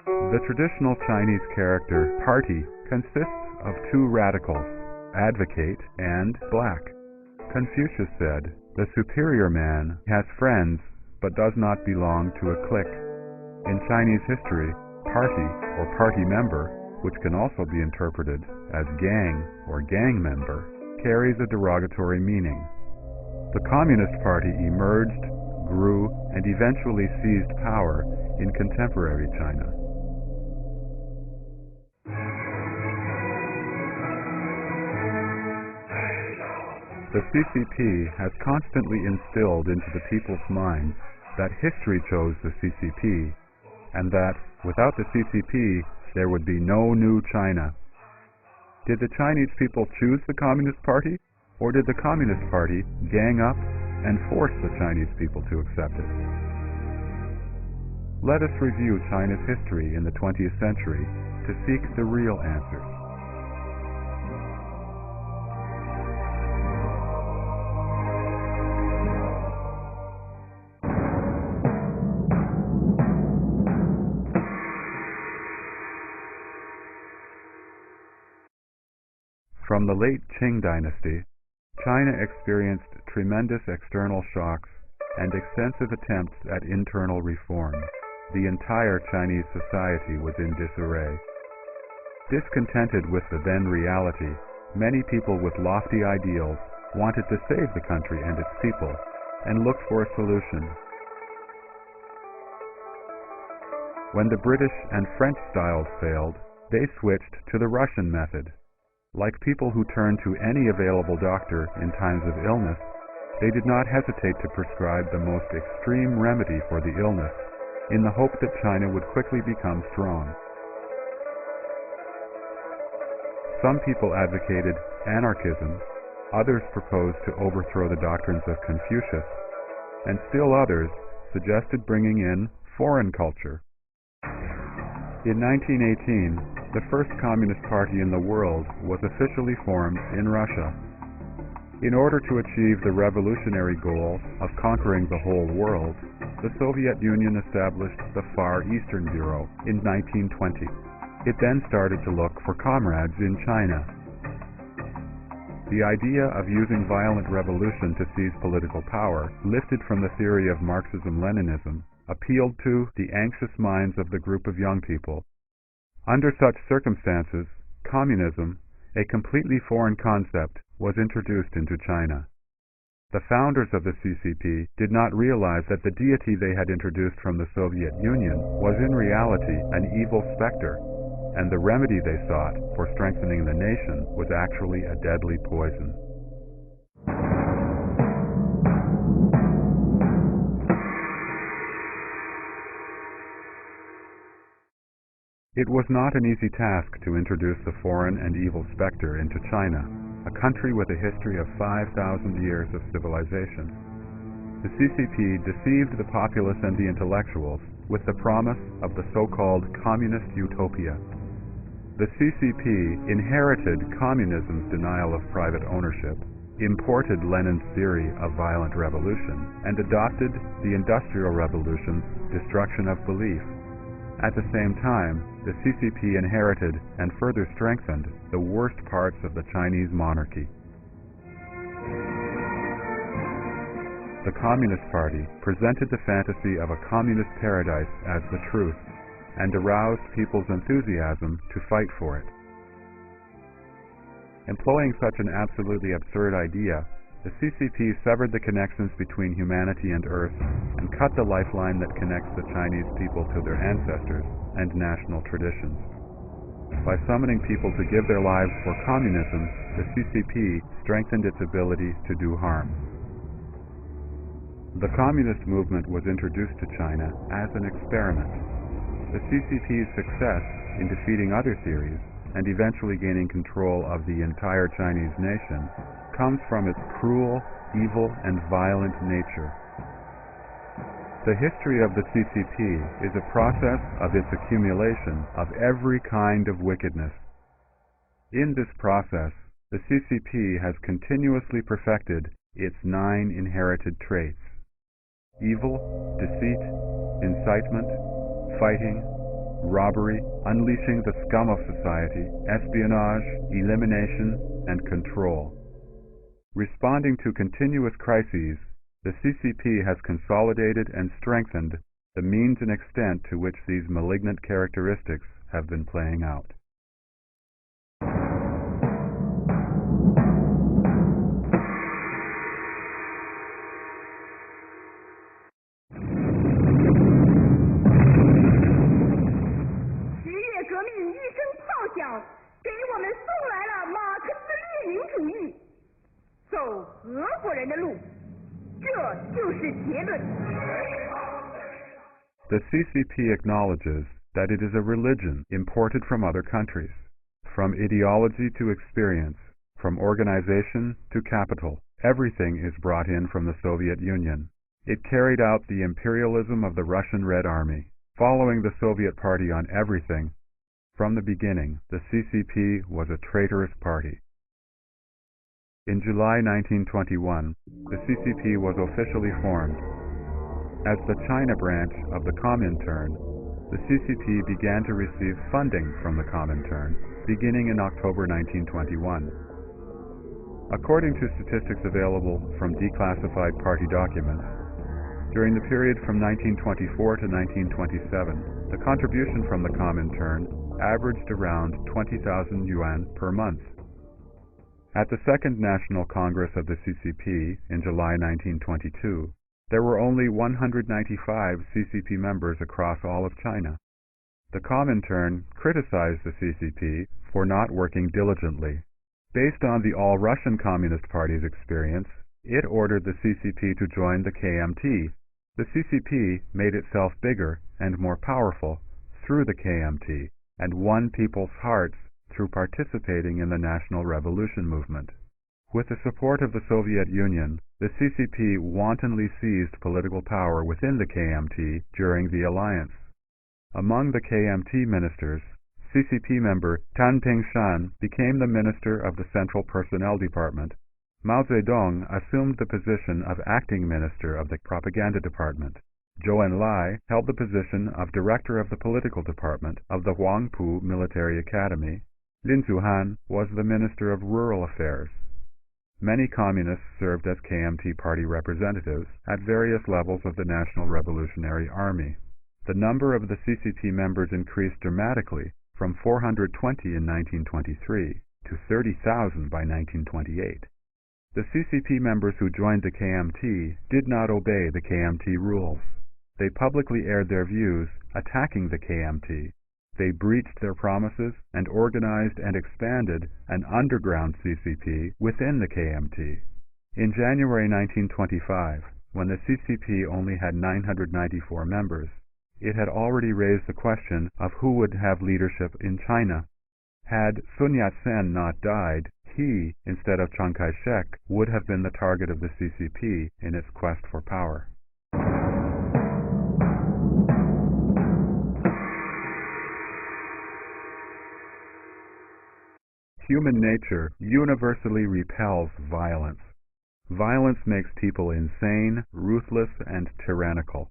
The traditional Chinese character party consists of two radicals, advocate and black. Confucius said, "The superior man has friends but does not belong to a clique." In Chinese history, party or party member, which can also be interpreted as gang or gang member, carries a derogatory meaning. The Communist Party emerged, grew, and eventually seized power in contemporary China. The CCP has constantly instilled into the people's minds that history chose the CCP, and that without the CCP there would be no new China. Did the Chinese people choose the Communist Party, or did the Communist Party gang up and force the Chinese people to accept it? Let us review China's history in the 20th century to seek the real answers. From the late Qing dynasty, China experienced tremendous external shocks and extensive attempts at internal reform. The entire Chinese society was in disarray. Discontented with the then reality, many people with lofty ideals wanted to save the country and its people, and looked for a solution. When the British and French styles failed, they switched to the Russian method. Like people who turn to any available doctor in times of illness, they did not hesitate to prescribe the most extreme remedy for the illness, in the hope that China would quickly become strong. Some people advocated anarchism, others proposed to overthrow the doctrines of Confucius, and still others suggested bringing in foreign culture. In 1918, the first Communist Party in the world was officially formed in Russia. In order to achieve the revolutionary goal of conquering the whole world, the Soviet Union established the Far Eastern Bureau in 1920. It then started to look for comrades in China. The idea of using violent revolution to seize political power, lifted from the theory of Marxism-Leninism, appealed to the anxious minds of the group of young people. Under such circumstances, communism, a completely foreign concept, was introduced into China. The founders of the CCP did not realize that the deity they had introduced from the Soviet Union was in reality an evil specter, and the remedy they sought for strengthening the nation was actually a deadly poison. It was not an easy task to introduce the foreign and evil specter into China, a country with a history of 5,000 years of civilization. The CCP deceived the populace and the intellectuals with the promise of the so-called communist utopia. The CCP inherited communism's denial of private ownership, imported Lenin's theory of violent revolution, and adopted the Industrial Revolution's destruction of belief. At the same time, the CCP inherited and further strengthened the worst parts of the Chinese monarchy. The Communist Party presented the fantasy of a communist paradise as the truth, and aroused people's enthusiasm to fight for it. Employing such an absolutely absurd idea, the CCP severed the connections between humanity and Earth and cut the lifeline that connects the Chinese people to their ancestors and national traditions. By summoning people to give their lives for communism, the CCP strengthened its ability to do harm. The communist movement was introduced to China as an experiment. The CCP's success in defeating other theories and eventually gaining control of the entire Chinese nation comes from its cruel, evil, and violent nature. The history of the CCP is a process of its accumulation of every kind of wickedness. In this process, the CCP has continuously perfected its 9 inherited traits: evil, deceit, incitement, fighting, robbery, unleashing the scum of society, espionage, elimination, and control. Responding to continuous crises, the CCP has consolidated and strengthened the means and extent to which these malignant characteristics have been playing out. The CCP acknowledges that it is a religion imported from other countries, from ideology to experience, from organization to capital. Everything is brought in from the Soviet Union. It carried out the imperialism of the Russian Red Army, following the Soviet Party on everything. From the beginning, the CCP was a traitorous party. In July 1921, the CCP was officially formed. As the China branch of the Comintern, the CCP began to receive funding from the Comintern, beginning in October 1921. According to statistics available from declassified party documents, during the period from 1924 to 1927, the contribution from the Comintern averaged around 20,000 yuan per month. At the Second National Congress of the CCP in July 1922, there were only 195 CCP members across all of China. The Comintern criticized the CCP for not working diligently. Based on the All-Russian Communist Party's experience, it ordered the CCP to join the KMT. The CCP made itself bigger and more powerful through the KMT and won people's hearts through participating in the National Revolution movement. With the support of the Soviet Union, the CCP wantonly seized political power within the KMT during the alliance. Among the KMT ministers, CCP member Tan Pingshan became the minister of the Central Personnel Department. Mao Zedong assumed the position of acting minister of the Propaganda Department. Zhou Enlai held the position of director of the political department of the Huangpu Military Academy. Lin Zuhan was the minister of rural affairs. Many communists served as KMT party representatives at various levels of the National Revolutionary Army. The number of the CCP members increased dramatically from 420 in 1923 to 30,000 by 1928. The CCP members who joined the KMT did not obey the KMT rules. They publicly aired their views, attacking the KMT. They breached their promises and organized and expanded an underground CCP within the KMT. In January 1925, when the CCP only had 994 members, it had already raised the question of who would have leadership in China. Had Sun Yat-sen not died, he, instead of Chiang Kai-shek, would have been the target of the CCP in its quest for power. Human nature universally repels violence. Violence makes people insane, ruthless, and tyrannical.